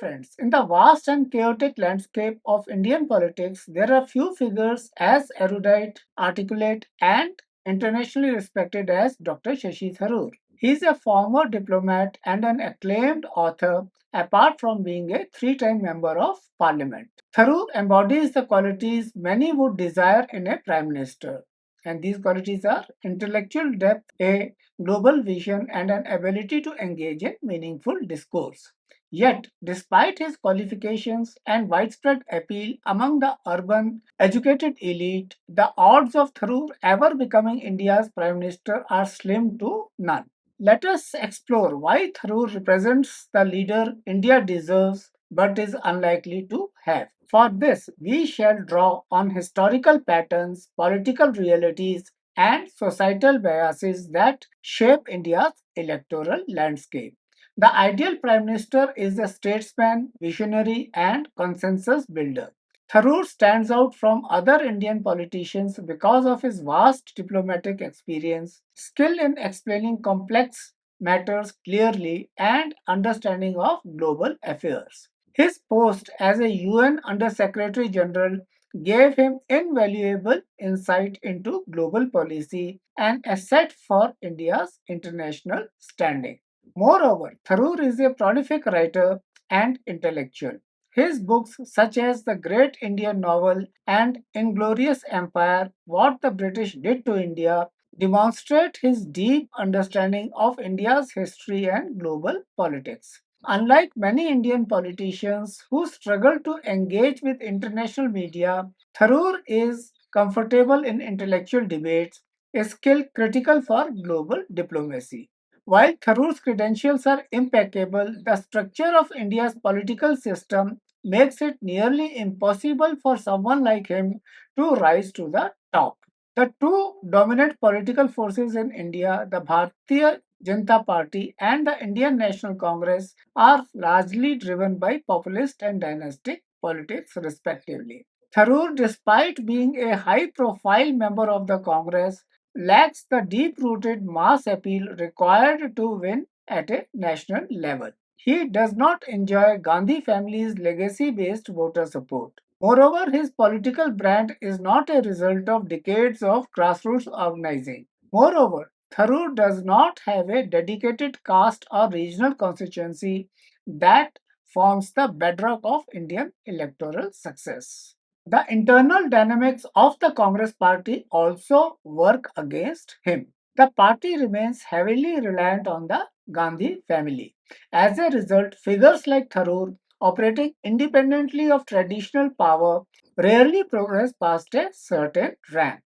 friends, in the vast and chaotic landscape of Indian politics, there are few figures as erudite, articulate, and internationally respected as Dr. Shashi Tharoor. He is a former diplomat and an acclaimed author, apart from being a three-time member of parliament. Tharoor embodies the qualities many would desire in a prime minister. And these qualities are intellectual depth, a global vision, and an ability to engage in meaningful discourse. Yet, despite his qualifications and widespread appeal among the urban, educated elite, the odds of Tharoor ever becoming India's Prime Minister are slim to none. Let us explore why Tharoor represents the leader India deserves but is unlikely to have. For this, we shall draw on historical patterns, political realities, and societal biases that shape India's electoral landscape. The ideal prime minister is a statesman, visionary, and consensus builder. Tharoor stands out from other Indian politicians because of his vast diplomatic experience, skill in explaining complex matters clearly, and understanding of global affairs. His post as a UN Under Secretary General gave him invaluable insight into global policy, an asset for India's international standing. Moreover, Tharoor is a prolific writer and intellectual. His books, such as the great Indian novel and Inglorious Empire, What the British Did to India, demonstrate his deep understanding of India's history and global politics. Unlike many Indian politicians who struggle to engage with international media, Tharoor is comfortable in intellectual debates, a skill critical for global diplomacy. While Tharoor's credentials are impeccable, the structure of India's political system makes it nearly impossible for someone like him to rise to the top. The two dominant political forces in India, the Bharatiya Janata Party and the Indian National Congress, are largely driven by populist and dynastic politics, respectively. Tharoor, despite being a high profile member of the Congress, lacks the deep rooted mass appeal required to win at a national level. He does not enjoy Gandhi family's legacy based voter support. Moreover, his political brand is not a result of decades of grassroots organizing. Moreover, Tharoor does not have a dedicated caste or regional constituency that forms the bedrock of Indian electoral success. The internal dynamics of the Congress party also work against him. The party remains heavily reliant on the Gandhi family. As a result, figures like Tharoor, operating independently of traditional power, rarely progress past a certain rank.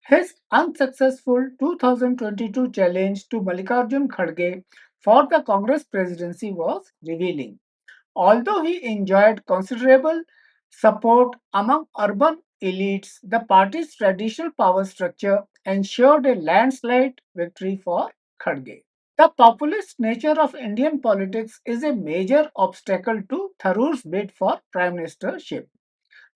His unsuccessful 2022 challenge to Mallikarjun Kharge for the Congress presidency was revealing. Although he enjoyed considerable support among urban elites, the party's traditional power structure ensured a landslide victory for Kharge. The populist nature of Indian politics is a major obstacle to Tharoor's bid for prime ministership.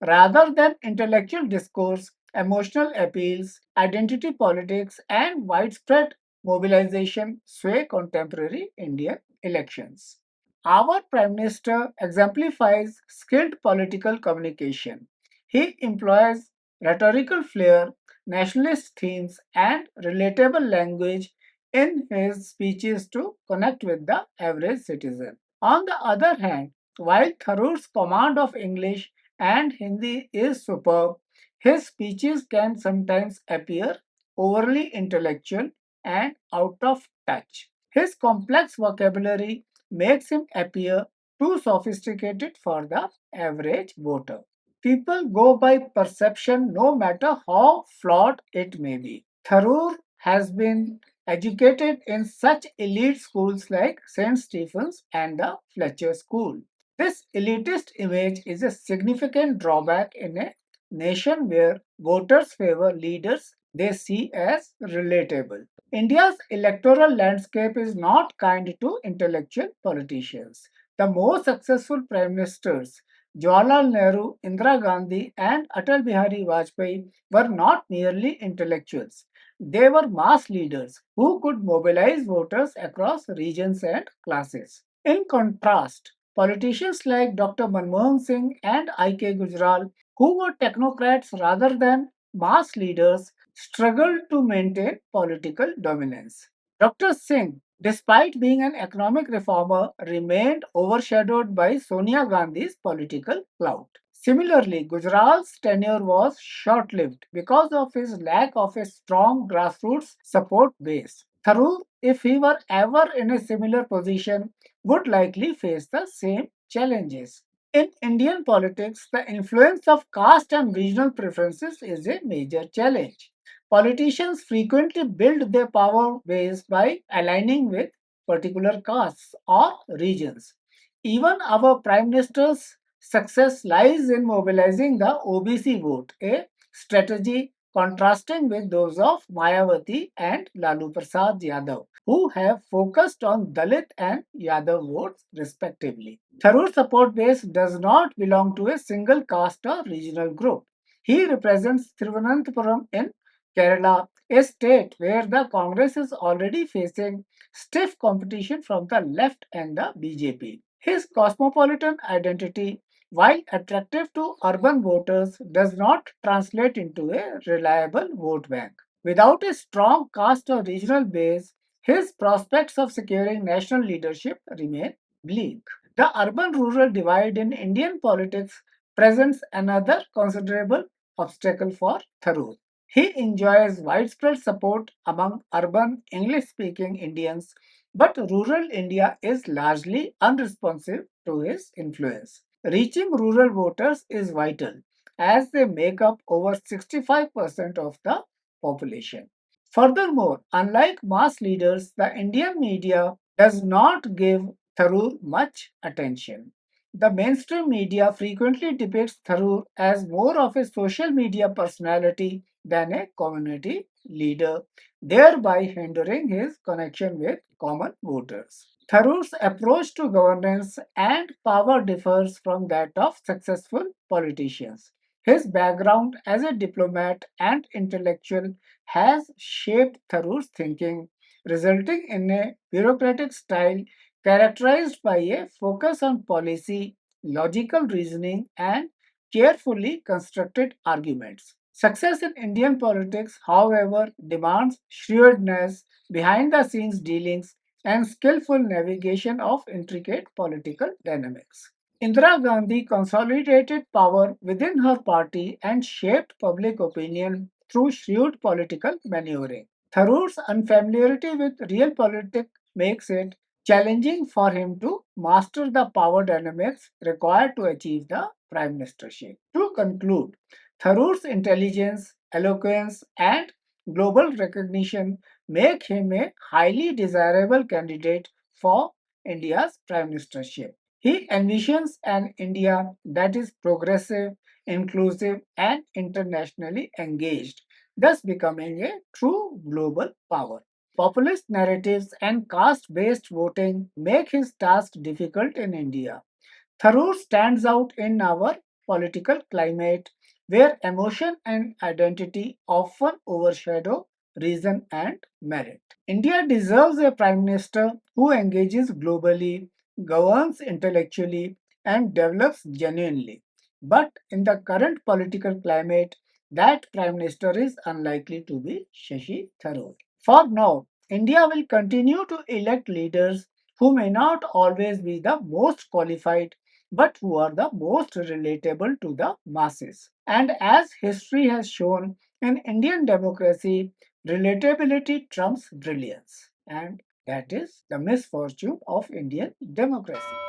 Rather than intellectual discourse, emotional appeals, identity politics, and widespread mobilization sway contemporary Indian elections. Our Prime Minister exemplifies skilled political communication. He employs rhetorical flair, nationalist themes, and relatable language in his speeches to connect with the average citizen. On the other hand, while Tharoor's command of English and Hindi is superb, his speeches can sometimes appear overly intellectual and out of touch. His complex vocabulary makes him appear too sophisticated for the average voter. People go by perception no matter how flawed it may be. Tharoor has been educated in such elite schools like St. Stephen's and the Fletcher School. This elitist image is a significant drawback in a nation where voters favor leaders they see as relatable. India's electoral landscape is not kind to intellectual politicians. The most successful prime ministers, Jawaharlal Nehru, Indira Gandhi, and Atal Bihari Vajpayee, were not merely intellectuals. They were mass leaders who could mobilize voters across regions and classes. In contrast, Politicians like Dr. Manmohan Singh and I.K. Gujral, who were technocrats rather than mass leaders, struggled to maintain political dominance. Dr. Singh, despite being an economic reformer, remained overshadowed by Sonia Gandhi's political clout. Similarly, Gujral's tenure was short lived because of his lack of a strong grassroots support base. Tharoor, if he were ever in a similar position, would likely face the same challenges. In Indian politics, the influence of caste and regional preferences is a major challenge. Politicians frequently build their power base by aligning with particular castes or regions. Even our Prime Minister's success lies in mobilizing the OBC vote, a strategy contrasting with those of Mayawati and Lalu Prasad Yadav, who have focused on Dalit and Yadav votes respectively. Tharoor's support base does not belong to a single caste or regional group. He represents Thiruvananthapuram in Kerala, a state where the Congress is already facing stiff competition from the left and the BJP. His cosmopolitan identity, while attractive to urban voters, does not translate into a reliable vote bank. Without a strong caste or regional base, his prospects of securing national leadership remain bleak. The urban rural divide in Indian politics presents another considerable obstacle for Tharoor. He enjoys widespread support among urban English speaking Indians, but rural India is largely unresponsive to his influence. Reaching rural voters is vital as they make up over 65% of the population. Furthermore, unlike mass leaders, the Indian media does not give Tharoor much attention. The mainstream media frequently depicts Tharoor as more of a social media personality than a community leader, thereby hindering his connection with common voters. Tharoor's approach to governance and power differs from that of successful politicians. His background as a diplomat and intellectual has shaped Tharoor's thinking, resulting in a bureaucratic style characterized by a focus on policy, logical reasoning, and carefully constructed arguments. Success in Indian politics, however, demands shrewdness, behind the scenes dealings, and skillful navigation of intricate political dynamics. Indira Gandhi consolidated power within her party and shaped public opinion through shrewd political maneuvering. Tharoor's unfamiliarity with real politics makes it challenging for him to master the power dynamics required to achieve the prime ministership. To conclude, Tharoor's intelligence, eloquence, and global recognition make him a highly desirable candidate for India's prime ministership. He envisions an India that is progressive, inclusive, and internationally engaged, thus becoming a true global power. Populist narratives and caste based voting make his task difficult in India. Tharoor stands out in our political climate where emotion and identity often overshadow reason and merit. India deserves a prime minister who engages globally, governs intellectually, and develops genuinely. But in the current political climate, that prime minister is unlikely to be Shashi Tharoor. For now, India will continue to elect leaders who may not always be the most qualified but who are the most relatable to the masses. And as history has shown, in Indian democracy, relatability trumps brilliance. And that is the misfortune of Indian democracy.